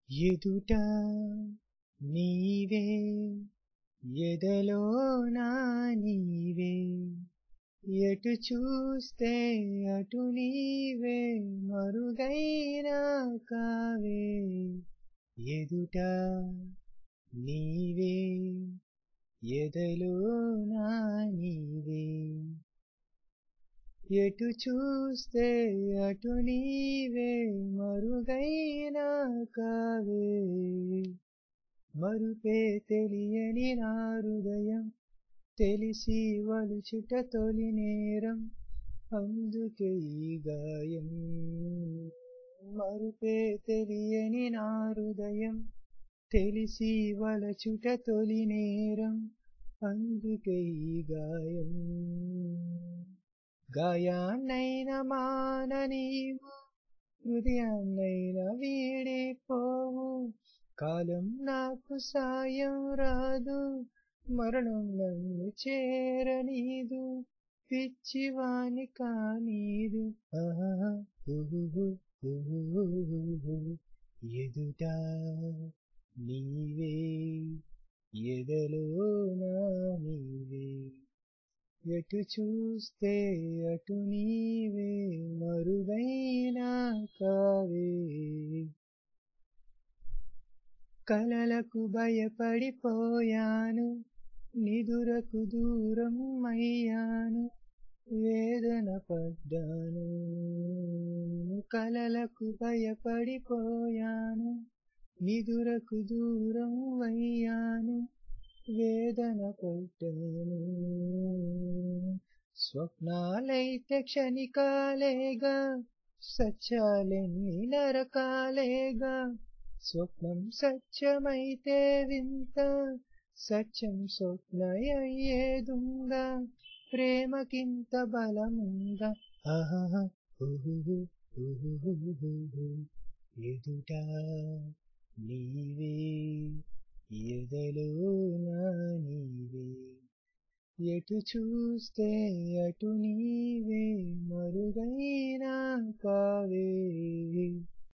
ఎదుట నీవే ఎదలో నా నీవే ఎటు చూస్తే అటు నీవే మరుగైనా కావే ఎదుట నీవే ఎదలో నా నీవే ఎటు చూస్తే అటు నీవే మరుగైనా కావే మరుపే తెలియని నా హృదయం తెలిసి వలుచుట తొలి నేరం అందుకే ఈ గాయం మరుపే తెలియని నా హృదయం తెలిసి వలచుట తొలి నేరం అందుకే ఈ గాయం గాయాన్నైనా మాననీవు హృదయాన్నైనా వీడిపోవు కాలం నాకు సాయం రాదు మరణం నన్ను చేరనీదు పిచ్చివాని కానీదు ఎదుట నీవే ఎదలో నా నీవే ఎటు చూస్తే అటు నీవే మరుగైనా కావే కలలకు భయపడిపోయాను నిదురకు దూరం అయ్యాను వేదన పడ్డాను కలలకు భయపడిపోయాను నిదురకు దూరం అయ్యాను వేదన పడ్డాను స్వప్నాలైతే క్షణికాలేగా సత్యాలెన్ని నరకాలేగా స్వప్నం సత్యమైతే వింత సత్యం స్వప్నయ్యేదుందా ప్రేమకింత బలముందా ఎదుట నీవే ఎదలో నా నీవే ఎటు చూస్తే అటు నీవే మరుగైనా కావే